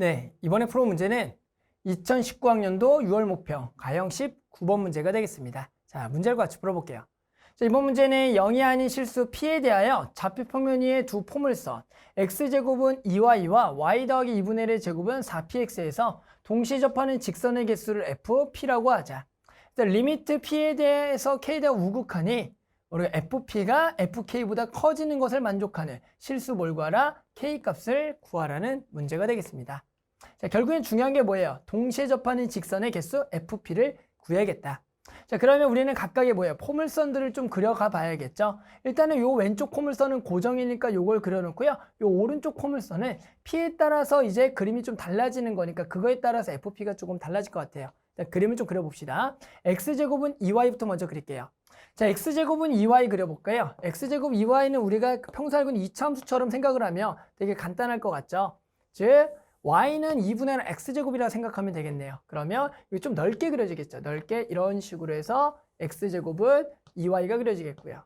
네, 이번에 풀어 문제는 2019학년도 6월 목표 가형 19번 문제가 되겠습니다. 자, 문제를 같이 풀어볼게요. 자, 이번 문제는 0이 아닌 실수 P에 대하여 좌표 평면 위에 두 포물선 x제곱은 2y와 y 더하기 2분의 1의 제곱은 4px에서 동시에 접하는 직선의 개수를 fp라고 하자. 리미트 P에 대해서 K에 대한 우극하니 우리가 FP가 FK보다 커지는 것을 만족하는 실수 뭘 구하라? K 값을 구하라는 문제가 되겠습니다. 자, 결국엔 중요한 게 뭐예요? 동시에 접하는 직선의 개수 FP를 구해야겠다. 자, 그러면 우리는 각각의 뭐예요? 포물선들을 좀 그려가 봐야겠죠? 일단은 요 왼쪽 포물선은 고정이니까 요걸 그려놓고요. 요 오른쪽 포물선은 P에 따라서 이제 그림이 좀 달라지는 거니까 그거에 따라서 FP가 조금 달라질 것 같아요. 자, 그림을 좀 그려봅시다. X제곱은 2Y부터 먼저 그릴게요. 자, X제곱은 2Y 그려볼까요? X제곱 2Y는 우리가 평소 알고 있는 이차함수처럼 생각을 하면 되게 간단할 것 같죠? 즉, Y는 2분의 1 X제곱이라고 생각하면 되겠네요. 그러면 이거 좀 넓게 그려지겠죠? 넓게 이런 식으로 해서 X제곱은 2Y가 그려지겠고요.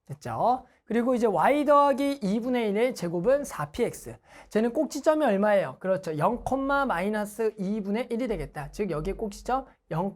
됐죠? 그리고 이제 y 더하기 2분의 1의 제곱은 4px. 쟤는 꼭지점이 얼마예요? 그렇죠. 0, 마이너스 2분의 1이 되겠다. 즉 여기 꼭지점 0,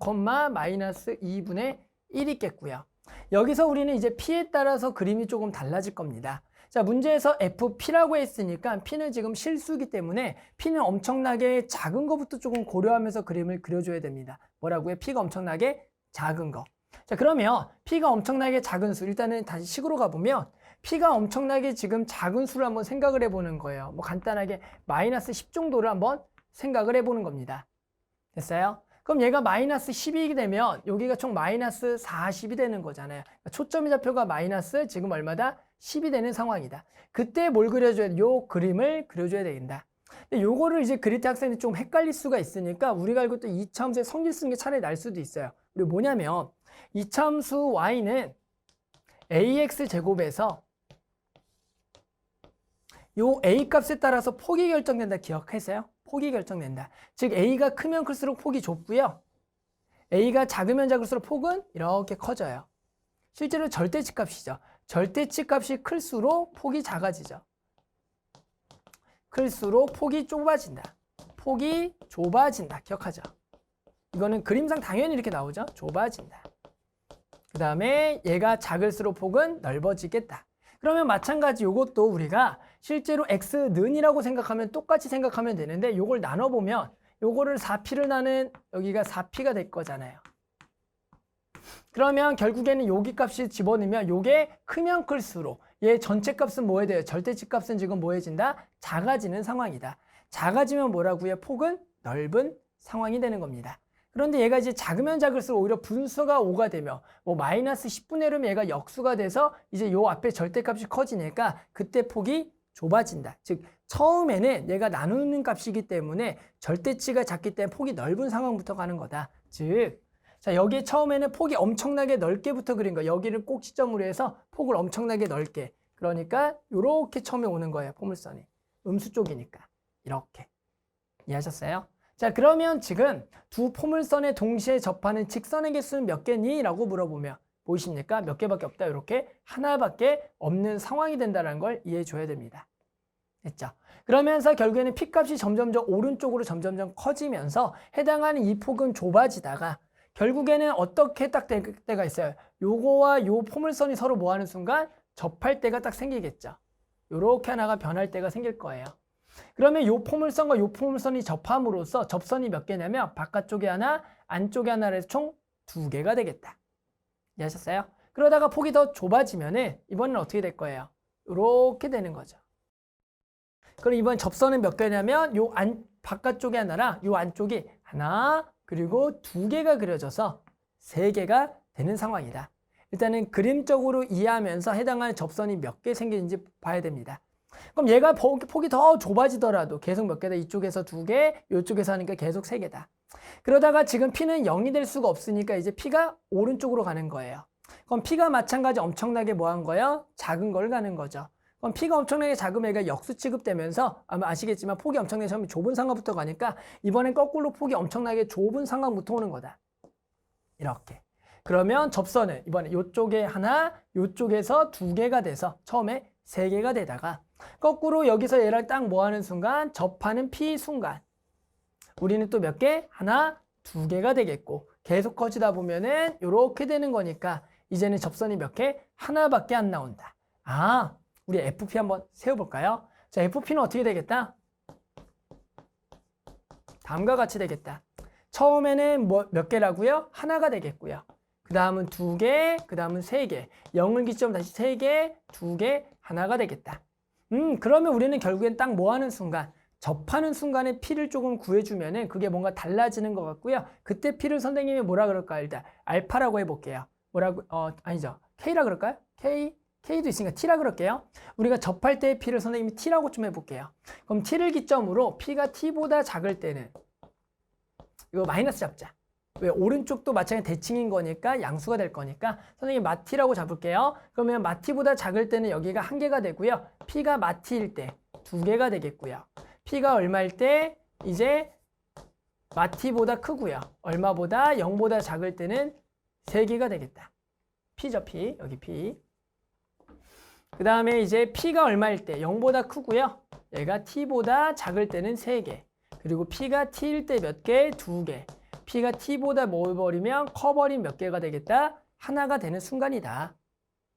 마이너스 2분의 1이 있겠고요. 여기서 우리는 이제 p에 따라서 그림이 조금 달라질 겁니다. 자, 문제에서 fp라고 했으니까 p는 지금 실수이기 때문에 p는 엄청나게 작은 것부터 조금 고려하면서 그림을 그려줘야 됩니다. 뭐라고요? p가 엄청나게 작은 거. 자, 그러면 P가 엄청나게 작은 수, 일단은 다시 식으로 가보면 P가 엄청나게 지금 작은 수를 한번 생각을 해보는 거예요. 뭐 간단하게 마이너스 10 정도를 한번 생각을 해보는 겁니다. 됐어요? 그럼 얘가 마이너스 10이 되면 여기가 총 마이너스 40이 되는 거잖아요. 그러니까 초점의 좌표가 마이너스 지금 얼마다? 10이 되는 상황이다. 그때 뭘 그려줘야 돼? 요 그림을 그려줘야 된다. 근데 요거를 이제 그릴 때 학생이 좀 헷갈릴 수가 있으니까 우리가 알고 있던 이차함수의 성질 쓰는 게 차라리 날 수도 있어요. 그리고 뭐냐면 이차함수 y는 ax 제곱에서 요 a 값에 따라서 폭이 결정된다. 기억하세요? 폭이 결정된다. 즉 a가 크면 클수록 폭이 좁고요. a가 작으면 작을수록 폭은 이렇게 커져요. 실제로 절대치 값이죠. 절대치 값이 클수록 폭이 작아지죠. 클수록 폭이 좁아진다. 폭이 좁아진다. 기억하죠? 이거는 그림상 당연히 이렇게 나오죠. 좁아진다. 그 다음에 얘가 작을수록 폭은 넓어지겠다. 그러면 마찬가지 이것도 우리가 실제로 x는이라고 생각하면 똑같이 생각하면 되는데 이걸 나눠보면 요거를 4p를 나는 여기가 4p가 될 거잖아요. 그러면 결국에는 여기 값이 집어넣으면 요게 크면 클수록 얘 전체 값은 뭐 해야 돼요? 절대치 값은 지금 뭐 해진다? 작아지는 상황이다. 작아지면 뭐라고요? 폭은 넓은 상황이 되는 겁니다. 그런데 얘가 이제 작으면 작을수록 오히려 분수가 5가 되며 뭐 마이너스 10분의 1이면 얘가 역수가 돼서 이제 요 앞에 절대값이 커지니까 그때 폭이 좁아진다. 즉 처음에는 얘가 나누는 값이기 때문에 절대치가 작기 때문에 폭이 넓은 상황부터 가는 거다. 즉 자, 여기 처음에는 폭이 엄청나게 넓게부터 그린 거예요. 여기를 꼭지점으로 해서 폭을 엄청나게 넓게. 그러니까 요렇게 처음에 오는 거예요. 포물선이. 음수 쪽이니까. 이렇게. 이해하셨어요? 자, 그러면 지금 두 포물선에 동시에 접하는 직선의 개수는 몇 개니? 라고 물어보면 보이십니까? 몇 개밖에 없다. 이렇게 하나밖에 없는 상황이 된다는 걸 이해해 줘야 됩니다. 됐죠? 그러면서 결국에는 P값이 점점점 오른쪽으로 점점점 커지면서 해당하는 이 폭은 좁아지다가 결국에는 어떻게 딱 될 때가 있어요. 요거와 요 포물선이 서로 뭐 하는 순간 접할 때가 딱 생기겠죠. 요렇게 하나가 변할 때가 생길 거예요. 그러면 요 포물선과 요 포물선이 접함으로써 접선이 몇 개냐면 바깥쪽에 하나, 안쪽에 하나를 해서 총 2개가 되겠다. 이해하셨어요? 그러다가 폭이 더 좁아지면은 이번엔 어떻게 될 거예요? 요렇게 되는 거죠. 그럼 이번 접선은 몇 개냐면 요 바깥쪽에 하나랑 요 안쪽이 하나, 그리고 2개가 그려져서 3개가 되는 상황이다. 일단은 그림적으로 이해하면서 해당하는 접선이 몇 개 생기는지 봐야 됩니다. 그럼 얘가 폭이 더 좁아지더라도 계속 몇 개다. 이쪽에서 2개, 이쪽에서 하니까 계속 3개다. 그러다가 지금 P는 0이 될 수가 없으니까 이제 P가 오른쪽으로 가는 거예요. 그럼 P가 마찬가지 엄청나게 뭐 한 거예요? 작은 걸 가는 거죠. 그럼 P가 엄청나게 작으면 얘가 역수 취급되면서 아마 아시겠지만 폭이 엄청나게 처음에 좁은 상황부터 가니까 이번엔 거꾸로 폭이 엄청나게 좁은 상황부터 오는 거다. 이렇게. 그러면 접선은 이번에 이쪽에 하나, 이쪽에서 2개가 돼서 처음에 3개가 되다가 거꾸로 여기서 얘랑 딱 뭐 하는 순간? 접하는 P 순간. 우리는 또 몇 개? 하나, 두 개가 되겠고 계속 커지다 보면은 이렇게 되는 거니까 이제는 접선이 몇 개? 하나밖에 안 나온다. 아, 우리 FP 한번 세워볼까요? 자, FP는 어떻게 되겠다? 다음과 같이 되겠다. 처음에는 몇 개라고요? 하나가 되겠고요. 그 다음은 두 개, 그 다음은 세 개. 0을 기점 다시 세 개, 두 개, 하나가 되겠다. 그러면 우리는 결국엔 딱 뭐 하는 순간? 접하는 순간에 P를 조금 구해주면은 그게 뭔가 달라지는 것 같고요. 그때 P를 선생님이 뭐라 그럴까요? 일단 알파라고 해볼게요. 뭐라고? 아니죠. K라 그럴까요? K도 있으니까 T라 그럴게요. 우리가 접할 때의 P를 선생님이 T라고 좀 해볼게요. 그럼 T를 기점으로 P가 T보다 작을 때는 이거 마이너스 잡자. 왜? 오른쪽도 마찬가지 대칭인 거니까 양수가 될 거니까 선생님 마티라고 잡을게요. 그러면 마티보다 작을 때는 여기가 한 개가 되고요. P가 마티일 때 두 개가 되겠고요. P가 얼마일 때 이제 마티보다 크고요. 얼마보다 0보다 작을 때는 3개가 되겠다. P죠, P. 여기 P. 그 다음에 이제 P가 얼마일 때 0보다 크고요. 얘가 T보다 작을 때는 3개. 그리고 P가 T일 때 몇 개? 2개. P가 T보다 뭐 버리면 커버린 몇 개가 되겠다? 하나가 되는 순간이다.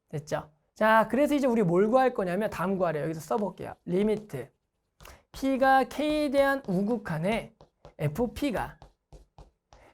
됐죠? 자, 그래서 이제 우리 뭘 구할 거냐면 다음 구하래요. 여기서 써볼게요. 리미트. P가 K에 대한 우극한에 FP가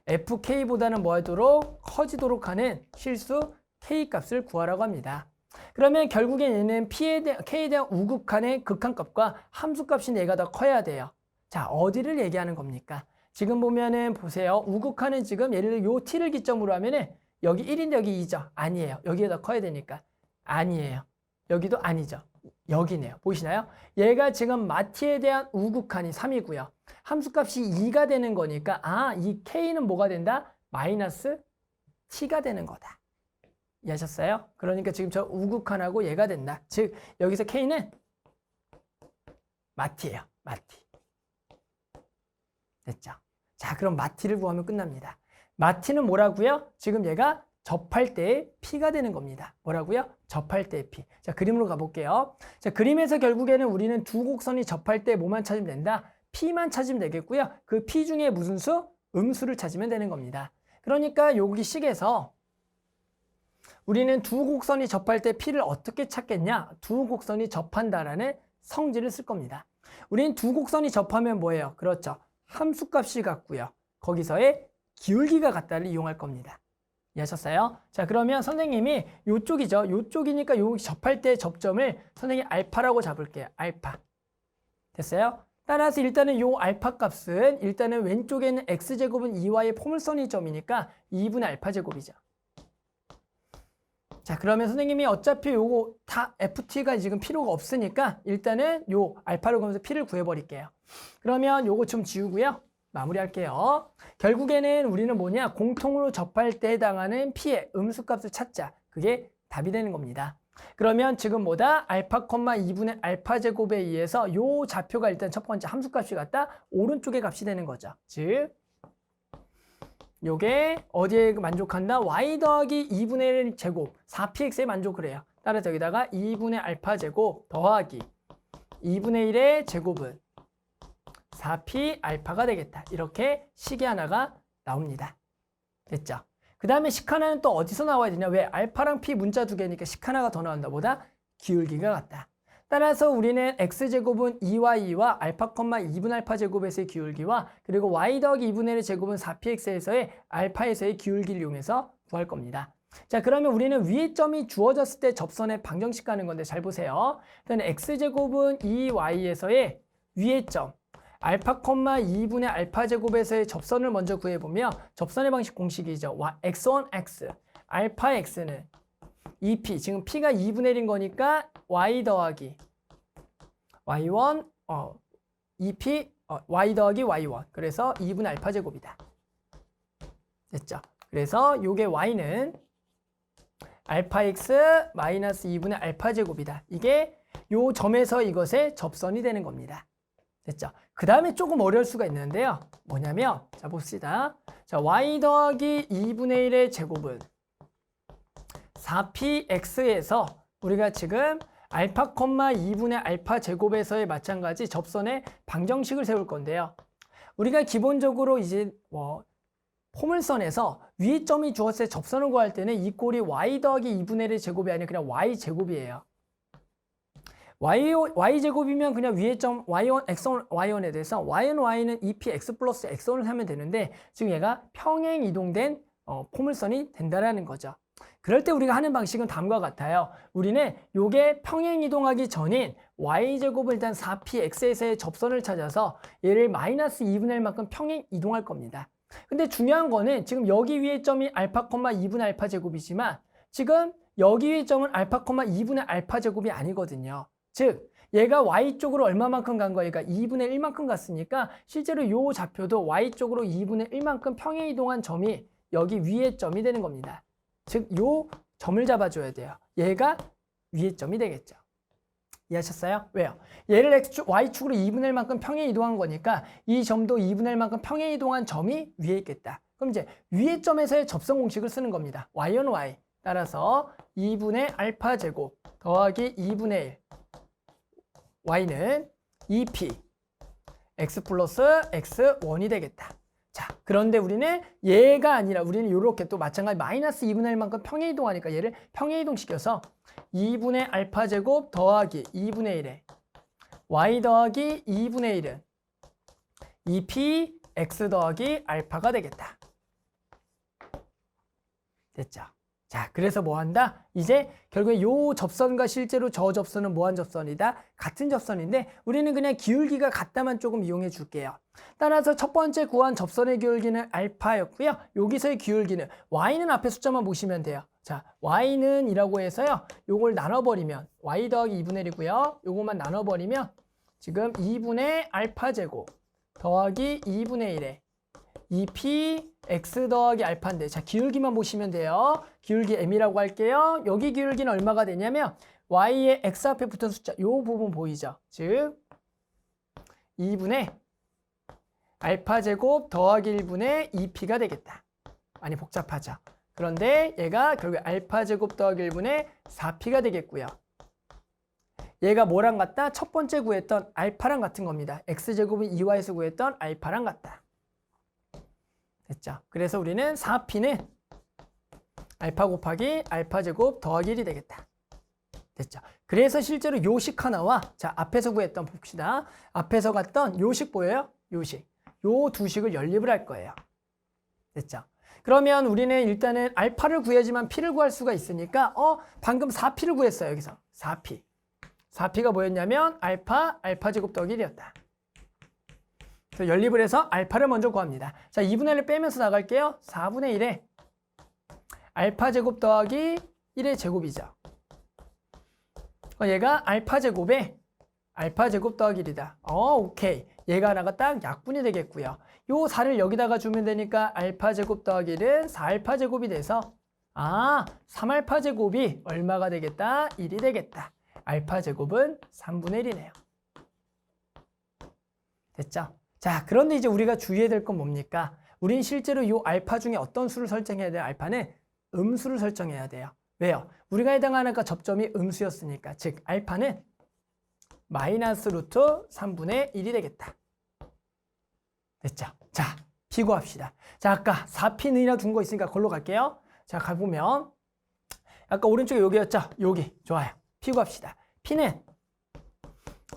FK보다는 뭐 하도록? 커지도록 하는 실수 K 값을 구하라고 합니다. 그러면 결국엔 얘는 K에 대한 우극한의 극한값과 함수값인 얘가 더 커야 돼요. 자, 어디를 얘기하는 겁니까? 지금 보면은 보세요. 우극한은 지금 예를 들어 요 T를 기점으로 하면은 여기 1인데 여기 2죠? 아니에요. 여기가 더 커야 되니까. 아니에요. 여기도 아니죠. 여기네요. 보이시나요? 얘가 지금 마티에 대한 우극한이 3이고요. 함수값이 2가 되는 거니까 이 K는 뭐가 된다? 마이너스 T가 되는 거다. 이해하셨어요? 그러니까 지금 저 우극한하고 얘가 된다. 즉 여기서 K는 마티예요. 마티. 됐죠? 자, 그럼 마티를 구하면 끝납니다. 마티는 뭐라고요? 지금 얘가 접할 때의 P가 되는 겁니다. 뭐라고요? 접할 때의 P. 자, 그림으로 가볼게요. 자, 그림에서 결국에는 우리는 두 곡선이 접할 때 뭐만 찾으면 된다? P만 찾으면 되겠고요. 그 P 중에 무슨 수? 음수를 찾으면 되는 겁니다. 그러니까 여기 식에서 우리는 두 곡선이 접할 때 P를 어떻게 찾겠냐? 두 곡선이 접한다라는 성질을 쓸 겁니다. 우리는 두 곡선이 접하면 뭐예요? 그렇죠. 함수값이 같고요. 거기서의 기울기가 같다를 이용할 겁니다. 이해하셨어요? 자, 그러면 선생님이 요쪽이죠. 요쪽이니까 요 접할 때 접점을 선생님이 알파라고 잡을게요. 알파. 됐어요? 따라서 일단은 요 알파 값은 일단은 왼쪽에 있는 x제곱은 2y의 포물선이 점이니까 2분의 알파 제곱이죠. 자, 그러면 선생님이 어차피 요거 다 ft가 지금 필요가 없으니까 일단은 요 알파를 구하면서 p를 구해버릴게요. 그러면 요거 좀 지우고요. 마무리할게요. 결국에는 우리는 뭐냐? 공통으로 접할 때 해당하는 p의 음수값을 찾자. 그게 답이 되는 겁니다. 그러면 지금 뭐다? 알파, 2분의 알파 제곱에 의해서 요 좌표가 일단 첫 번째 함수값이 같다? 오른쪽의 값이 되는 거죠. 즉 요게 어디에 만족한다? y 더하기 2분의 1 제곱 4px에 만족을 해요. 따라서 여기다가 2분의 알파 제곱 더하기 2분의 1의 제곱은 4p 알파가 되겠다. 이렇게 식이 하나가 나옵니다. 됐죠? 그 다음에 식 하나는 또 어디서 나와야 되냐? 왜? 알파랑 p 문자 두 개니까 식 하나가 더 나온다. 뭐다? 기울기가 같다. 따라서 우리는 x제곱은 2y와 알파, 2분의 알파 제곱에서의 기울기와 그리고 y 더하기 2분의 1의 제곱은 4px에서의 알파에서의 기울기를 이용해서 구할 겁니다. 자, 그러면 우리는 위의 점이 주어졌을 때 접선의 방정식 가는 건데 잘 보세요. 일단 x제곱은 2y에서의 위의 점 알파, 2분의 알파 제곱에서의 접선을 먼저 구해보면 접선의 방식 공식이죠. x1, x, 알파 x는 2p, 지금 p가 2분의 1인 거니까 y 더하기 y1, 2p, y 더하기 y1. 그래서 2분의 알파 제곱이다. 됐죠? 그래서 요게 y는 알파 x 마이너스 2분의 알파 제곱이다. 이게 요 점에서 이것의 접선이 되는 겁니다. 됐죠? 그 다음에 조금 어려울 수가 있는데요. 뭐냐면, 자, 봅시다. 자, y 더하기 2분의 1의 제곱은 4px에서 우리가 지금 알파, 2분의 알파 제곱에서의 마찬가지 접선의 방정식을 세울 건데요. 우리가 기본적으로 이제 포물선에서 위의 점이 주었을 때 접선을 구할 때는 이 꼴이 y 더하기 2분의 1의 제곱이 아니라 그냥 y 제곱이에요. y 제곱이면 그냥 위의 점 y1, x1, y1에 대해서 y1, y는 2p x 플러스 x1을 하면 되는데 지금 얘가 평행 이동된 포물선이 된다라는 거죠. 그럴 때 우리가 하는 방식은 다음과 같아요. 우리는 요게 평행 이동하기 전인 y제곱을 일단 4p x에서의 접선을 찾아서 얘를 마이너스 2분의 1만큼 평행 이동할 겁니다. 근데 중요한 거는 지금 여기 위의 점이 알파, 2분의 알파 제곱이지만 지금 여기 위의 점은 알파, 2분의 알파 제곱이 아니거든요. 즉 얘가 y쪽으로 얼마만큼 간 거예요? 그러니까 2분의 1만큼 갔으니까 실제로 이 좌표도 y쪽으로 2분의 1만큼 평행 이동한 점이 여기 위의 점이 되는 겁니다. 즉 이 점을 잡아줘야 돼요. 얘가 위의 점이 되겠죠. 이해하셨어요? 왜요? 얘를 y축으로 2분의 1만큼 평행 이동한 거니까 이 점도 2분의 1만큼 평행 이동한 점이 위에 있겠다. 그럼 이제 위의 점에서의 접선 공식을 쓰는 겁니다. y는 y 따라서 2분의 알파 제곱 더하기 2분의 1 y는 2p x 플러스 x1이 되겠다. 자, 그런데 우리는 얘가 아니라 우리는 이렇게 또 마찬가지 마이너스 2분의 1만큼 평행 이동하니까 얘를 평행 이동시켜서 2분의 알파 제곱 더하기 2분의 1에 y 더하기 2분의 1은 2p x 더하기 알파가 되겠다. 됐죠? 자, 그래서 뭐 한다? 이제 결국에 요 접선과 실제로 저 접선은 뭐한 접선이다? 같은 접선인데 우리는 그냥 기울기가 같다만 조금 이용해 줄게요. 따라서 첫 번째 구한 접선의 기울기는 알파였고요. 여기서의 기울기는 y는 앞에 숫자만 보시면 돼요. 자, y는 이라고 해서요. 요걸 나눠버리면 y 더하기 2분의 1이고요. 요것만 나눠버리면 지금 2분의 알파 제곱 더하기 2분의 1에 2p x 더하기 알파인데 자 기울기만 보시면 돼요. 기울기 m이라고 할게요. 여기 기울기는 얼마가 되냐면 y의 x 앞에 붙은 숫자 요 부분 보이죠? 즉 2분의 알파 제곱 더하기 1분의 2p가 되겠다. 많이 복잡하죠? 그런데 얘가 결국 알파 제곱 더하기 1분의 4p가 되겠고요. 얘가 뭐랑 같다? 첫 번째 구했던 알파랑 같은 겁니다. x제곱은 2y에서 구했던 알파랑 같다. 됐죠? 그래서 우리는 4p는 알파 곱하기 알파 제곱 더하기 1이 되겠다. 됐죠? 그래서 실제로 요식 하나와 자 앞에서 구했던 봅시다. 앞에서 갔던 요식 보여요? 요식. 요 두 식을 연립을 할 거예요. 됐죠? 그러면 우리는 일단은 알파를 구해야지만 p를 구할 수가 있으니까 방금 4p를 구했어요. 여기서 4p. 4p가 뭐였냐면 알파 제곱 더하기 1이었다. 그래서 연립을 해서 알파를 먼저 구합니다. 자, 2분의 1을 빼면서 나갈게요. 4분의 1에 알파 제곱 더하기 1의 제곱이죠. 얘가 알파 제곱에 알파 제곱 더하기 1이다. 오케이. 얘가 하나가 딱 약분이 되겠고요. 요 4를 여기다가 주면 되니까 알파 제곱 더하기 1은 4알파 제곱이 돼서 3알파 제곱이 얼마가 되겠다? 1이 되겠다. 알파 제곱은 3분의 1이네요. 됐죠? 자, 그런데 이제 우리가 주의해야 될 건 뭡니까? 우린 실제로 이 알파 중에 어떤 수를 설정해야 돼요? 알파는 음수를 설정해야 돼요. 왜요? 우리가 해당하는 접점이 음수였으니까. 즉, 알파는 마이너스 루트 3분의 1이 되겠다. 됐죠? 자, p 구합시다. 자, 아까 4p는이나 둔 거 있으니까 그걸로 갈게요. 자, 가보면 아까 오른쪽에 여기였죠? 여기. 좋아요. p 구합시다. p는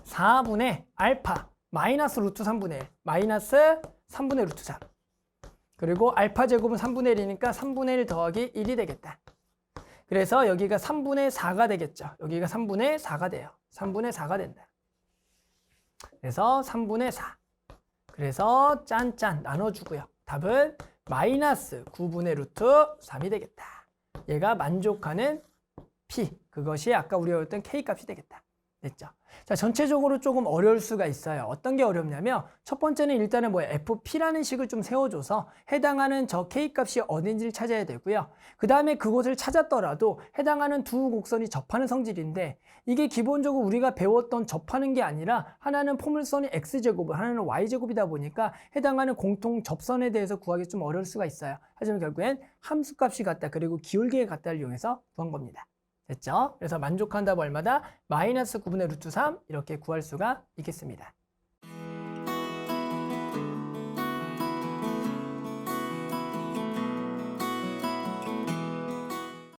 4분의 알파 마이너스 루트 3분의 1 마이너스 3분의 루트 3 그리고 알파 제곱은 3분의 1이니까 3분의 1 더하기 1이 되겠다. 그래서 여기가 3분의 4가 되겠죠. 여기가 3분의 4가 돼요. 3분의 4가 된다. 그래서 3분의 4 그래서 짠짠 나눠주고요. 답은 마이너스 9분의 루트 3이 되겠다. 얘가 만족하는 p 그것이 아까 우리가 배웠던 k 값이 되겠다. 됐죠? 자, 전체적으로 조금 어려울 수가 있어요. 어떤 게 어렵냐면 첫 번째는 일단은 fp라는 식을 좀 세워줘서 해당하는 저 k값이 어딘지를 찾아야 되고요. 그 다음에 그곳을 찾았더라도 해당하는 두 곡선이 접하는 성질인데 이게 기본적으로 우리가 배웠던 접하는 게 아니라 하나는 포물선이 x제곱, 하나는 y제곱이다 보니까 해당하는 공통 접선에 대해서 구하기 좀 어려울 수가 있어요. 하지만 결국엔 함수값이 같다 그리고 기울기의 같다를 이용해서 구한 겁니다. 됐죠? 그래서 만족한 답 얼마다? 마이너스 9분의 루트 3 이렇게 구할 수가 있겠습니다.